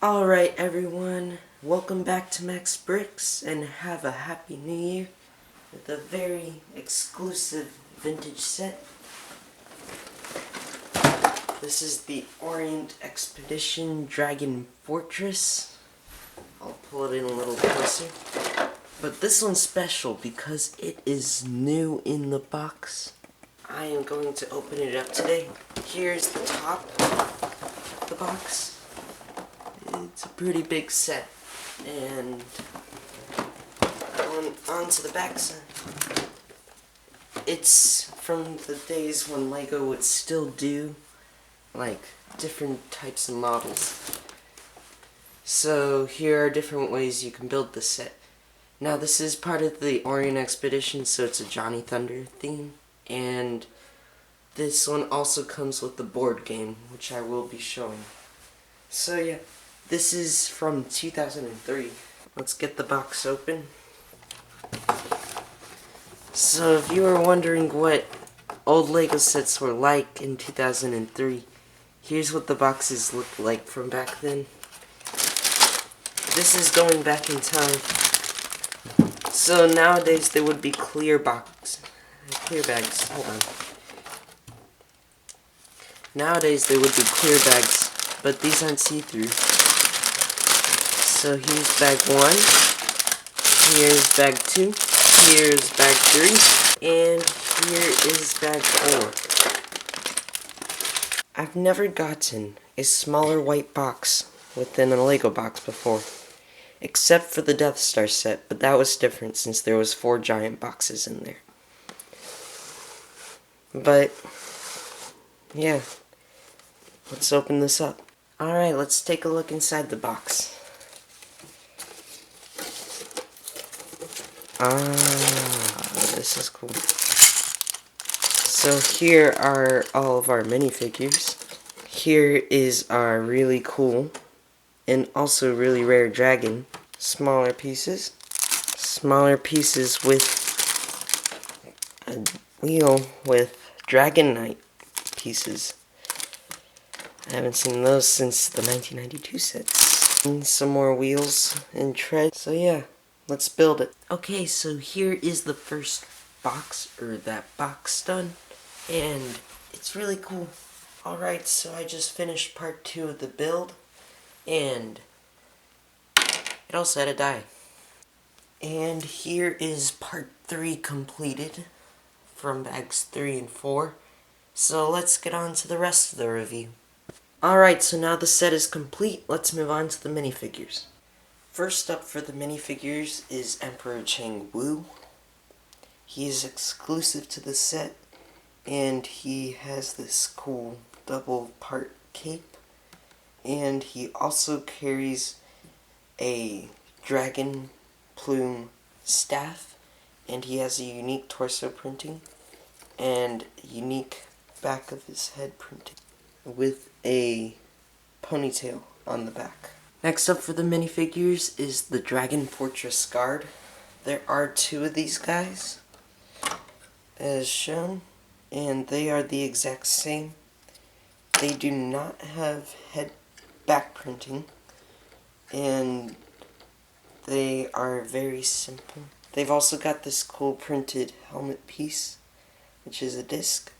Alright everyone, welcome back to Max Bricks and have a happy new year with a very exclusive vintage set. This is the Orient Expedition Dragon Fortress. I'll pull it in a little closer. But this one's special because it is new in the box. I am going to open it up today. Here's the top of the box. It's a pretty big set, and on to the back side. It's from the days when Lego would still do like different types of models. So here are different ways you can build this set. Now this is part of the Orient Expedition, so it's a Johnny Thunder theme, and this one also comes with the board game, which I will be showing. So yeah. This is from 2003. Let's get the box open. So if you were wondering what old Lego sets were like in 2003, here's what the boxes looked like from back then. This is going back in time. So nowadays there would be clear bags. Hold on. Nowadays there would be clear bags, but these aren't see-through. So here's bag 1, here's bag 2, here's bag 3, and here is bag 4. I've never gotten a smaller white box within a Lego box before, except for the Death Star set, but that was different since there was 4 giant boxes in there. But, yeah, let's open this up. Alright, let's take a look inside the box. This is cool. So here are all of our minifigures. Here is our really cool and also really rare dragon. Smaller pieces with a wheel with Dragon Knight pieces. I haven't seen those since the 1992 sets. And some more wheels and tread. So yeah. Let's build it. Okay, so here is the first box, or that box done, and it's really cool. Alright, so I just finished part 2 of the build, and it also had a die. And here is part 3 completed from bags 3 and 4. So let's get on to the rest of the review. Alright, so now the set is complete, let's move on to the minifigures. First up for the minifigures is Emperor Chang Wu. He is exclusive to the set, and he has this cool double part cape, and he also carries a dragon plume staff, and he has a unique torso printing and unique back of his head printing with a ponytail on the back. Next up for the minifigures is the Dragon Fortress Guard. There are 2 of these guys, as shown, and they are the exact same. They do not have head back printing, and they are very simple. They've also got this cool printed helmet piece, which is a disc,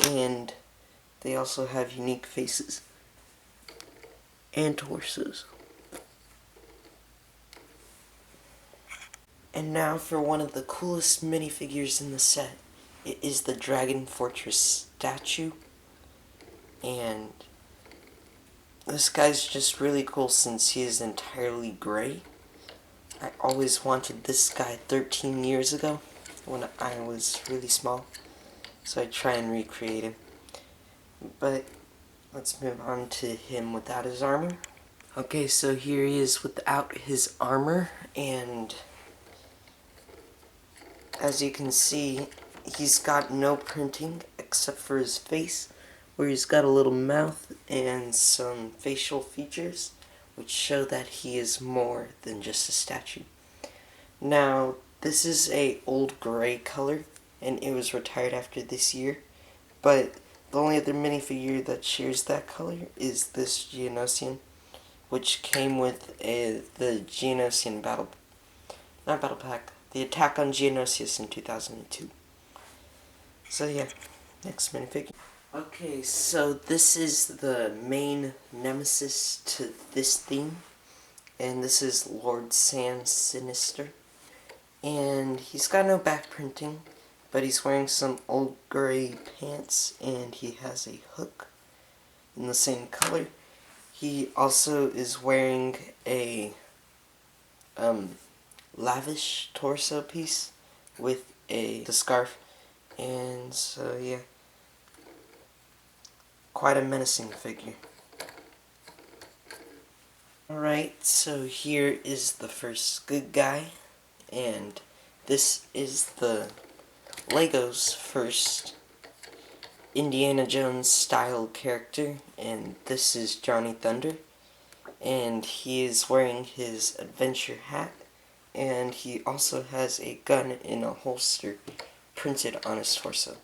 and they also have unique faces and torsos. And now for one of the coolest minifigures in the set. It is the Dragon Fortress statue, and this guy's just really cool since he is entirely gray. I always wanted this guy 13 years ago when I was really small, so I try and recreate him. But let's move on to him without his armor. Okay, so here he is without his armor, and as you can see, he's got no printing except for his face, where he's got a little mouth and some facial features, which show that he is more than just a statue. Now, this is a old gray color, and it was retired after this year, but the only other minifigure that shares that color is this Geonosian, which came with the Geonosian not battle pack, the attack on Geonosius in 2002. So yeah, next minifigure. Okay, so this is the main nemesis to this theme, and this is Lord Sam Sinister. And he's got no back printing, but he's wearing some old gray pants, and he has a hook in the same color. He also is wearing a lavish torso piece with the scarf, and so yeah, quite a menacing figure. Alright, so here is the first good guy, and this is the Lego's first Indiana Jones style character, and this is Johnny Thunder, and he is wearing his adventure hat, and he also has a gun in a holster printed on his torso.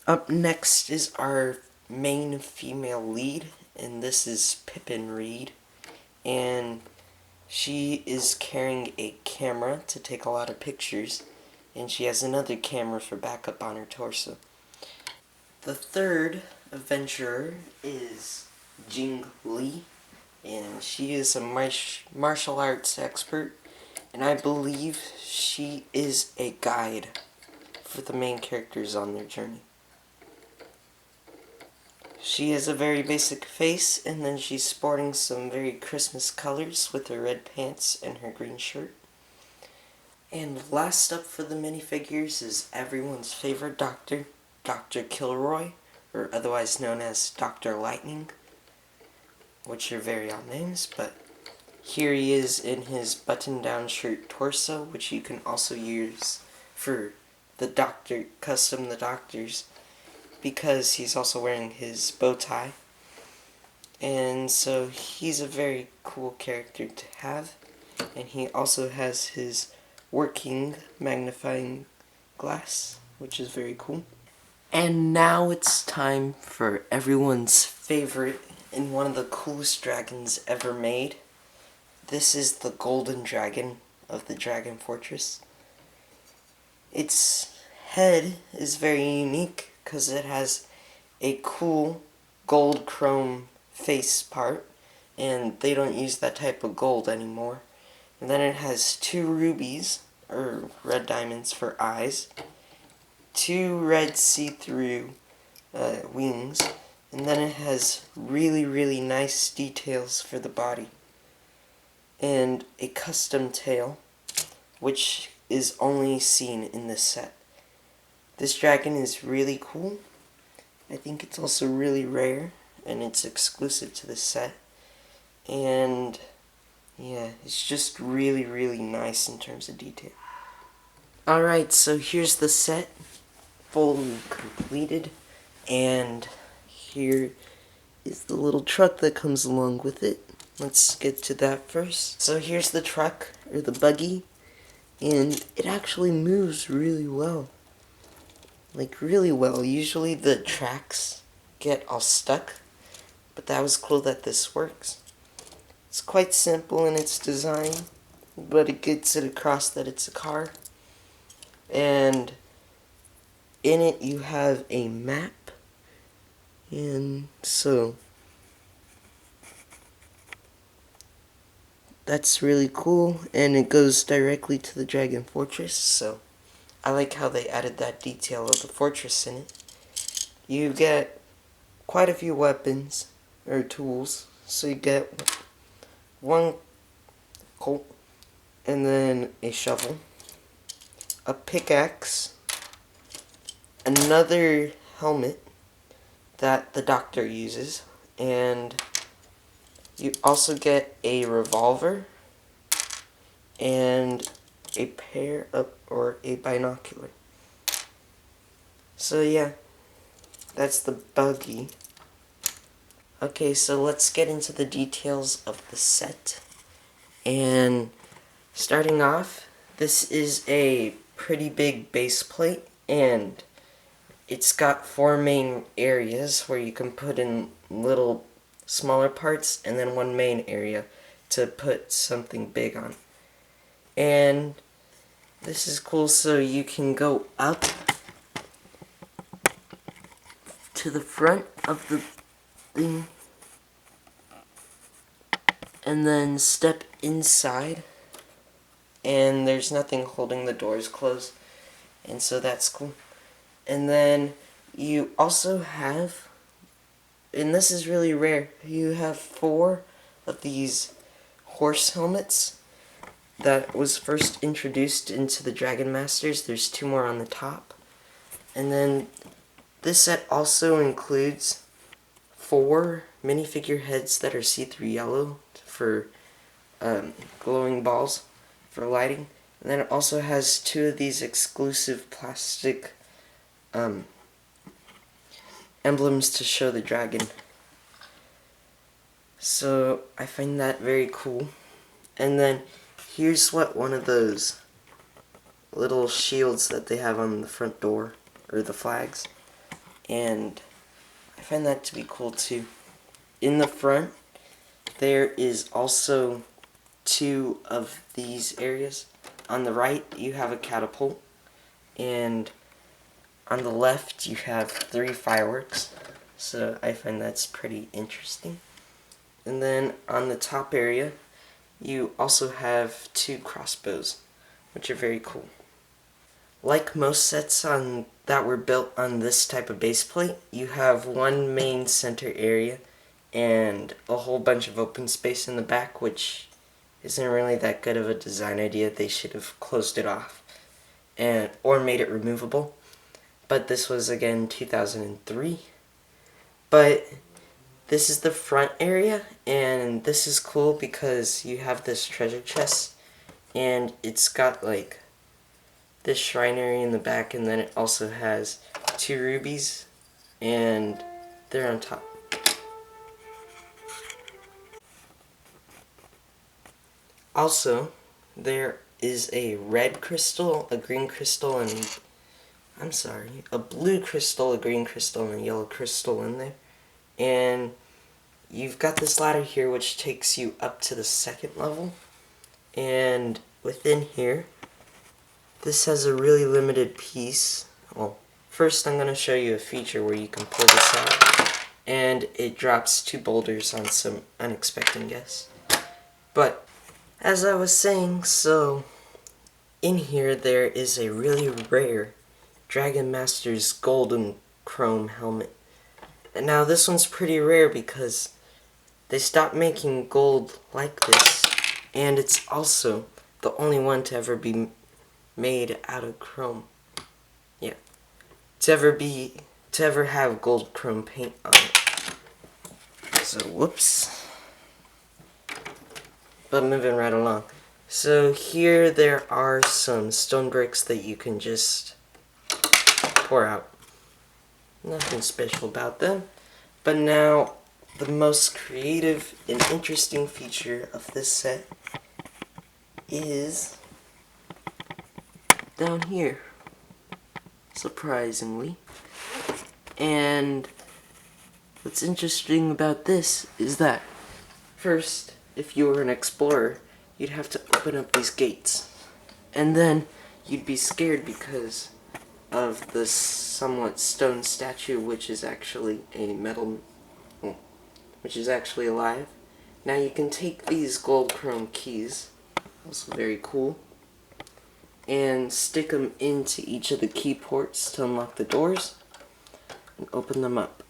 Up next is our main female lead, and this is Pippin Reed, and she is carrying a camera to take a lot of pictures, and she has another camera for backup on her torso. The third adventurer is Jing Li, and she is a martial arts expert, and I believe she is a guide for the main characters on their journey. She has a very basic face, and then she's sporting some very Christmas colors with her red pants and her green shirt. And last up for the minifigures is everyone's favorite doctor, Dr. Kilroy, or otherwise known as Dr. Lightning, which are very odd names, but here he is in his button-down shirt torso, which you can also use for the custom the doctors, because he's also wearing his bow tie. And so he's a very cool character to have, and he also has his working magnifying glass, which is very cool. And now it's time for everyone's favorite and one of the coolest dragons ever made. This is the Golden Dragon of the Dragon Fortress. Its head is very unique because it has a cool gold chrome face part, and they don't use that type of gold anymore. And then it has 2 rubies, or red diamonds, for eyes, 2 red see-through wings, and then it has really nice details for the body, and a custom tail, which is only seen in this set. This dragon is really cool. I think it's also really rare, and it's exclusive to this set. And yeah, it's just really nice in terms of detail. Alright, so here's the set, fully completed, and here is the little truck that comes along with it. Let's get to that first. So here's the truck, or the buggy, and it actually moves really well. Like, really well. Usually the tracks get all stuck, but that was cool that this works. It's quite simple in its design, but it gets it across that it's a car. And in it you have a map, and so that's really cool, and it goes directly to the Dragon Fortress, so I like how they added that detail of the fortress in it. You get quite a few weapons, or tools, so you get 1 Colt, and then a shovel, a pickaxe, another helmet that the doctor uses, and you also get a revolver and a pair of, or a binocular. So yeah, that's the buggy. Okay, so let's get into the details of the set. And starting off, this is a pretty big base plate, and it's got 4 main areas where you can put in little smaller parts and then one main area to put something big on. And this is cool, so you can go up to the front of the thing and then step inside, and there's nothing holding the doors closed, and so that's cool. And then you also have, and this is really rare, you have 4 of these horse helmets that was first introduced into the Dragon Masters. There's 2 more on the top. And then this set also includes 4 minifigure heads that are see-through yellow for glowing balls for lighting. And then it also has 2 of these exclusive plastic emblems to show the dragon. So I find that very cool. And then here's what one of those little shields that they have on the front door, or the flags. And I find that to be cool too. In the front, there is also 2 of these areas. On the right, you have a catapult, and on the left, you have 3 fireworks. So I find that's pretty interesting. And then on the top area, you also have 2 crossbows, which are very cool. Like most sets that were built on this type of base plate, you have one main center area and a whole bunch of open space in the back, which isn't really that good of a design idea. They should have closed it off or made it removable. But this was, again, 2003. But this is the front area, and this is cool because you have this treasure chest, and it's got like this shrine area in the back, and then it also has 2 rubies, and they're on top. Also, there is a red crystal, a green crystal, and a blue crystal, a green crystal, and a yellow crystal in there. And you've got this ladder here which takes you up to the 2nd level. And within here, this has a really limited piece. Well, first I'm going to show you a feature where you can pull this out, and it drops 2 boulders on some unexpected guests. But as I was saying, so in here there is a really rare Dragon Master's golden chrome helmet. And now this one's pretty rare because they stopped making gold like this, and it's also the only one to ever be made out of chrome. Yeah. To ever have gold chrome paint on it. So whoops. But moving right along. So here there are some stone bricks that you can just pour out. Nothing special about them. But now, the most creative and interesting feature of this set is down here, surprisingly. And what's interesting about this is that, first, if you were an explorer, you'd have to open up these gates. And then you'd be scared because of the somewhat stone statue, which is actually which is actually alive. Now you can take these gold chrome keys, also very cool, and stick them into each of the key ports to unlock the doors and open them up.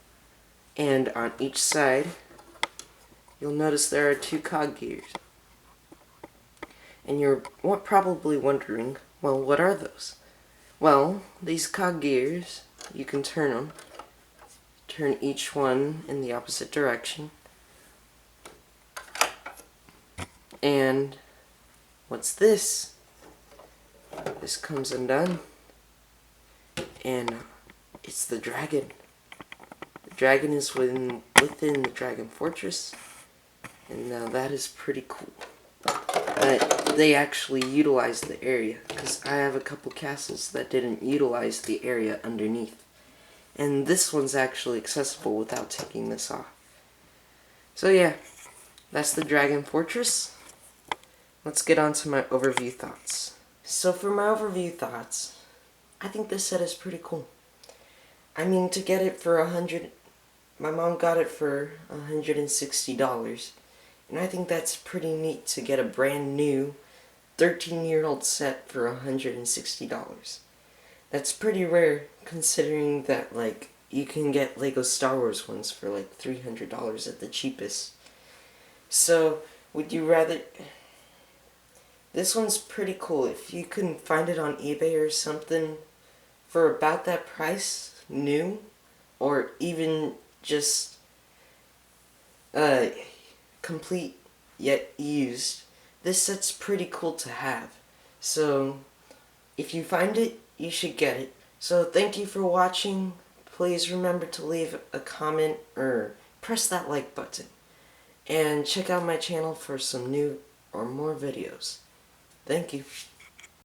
And on each side, you'll notice there are 2 cog gears. And you're probably wondering, well, what are those? Well, these cog gears, you can turn them. Turn each one in the opposite direction. And what's this? This comes undone. And it's the dragon. The dragon is within the Dragon Fortress. And now that is pretty cool. But they actually utilize the area, because I have a couple castles that didn't utilize the area underneath. And this one's actually accessible without taking this off. So yeah, that's the Dragon Fortress. Let's get on to my overview thoughts. So for my overview thoughts, I think this set is pretty cool. I mean, to get it for my mom got it for $160. And I think that's pretty neat to get a brand new 13-year-old set for $160. That's pretty rare considering that, like, you can get Lego Star Wars ones for like $300 at the cheapest. So, would you rather... This one's pretty cool. If you can find it on eBay or something for about that price, new, or even just complete yet used, this set's pretty cool to have. So, if you find it, you should get it. So thank you for watching. Please remember to leave a comment or press that like button. And check out my channel for some new or more videos. Thank you.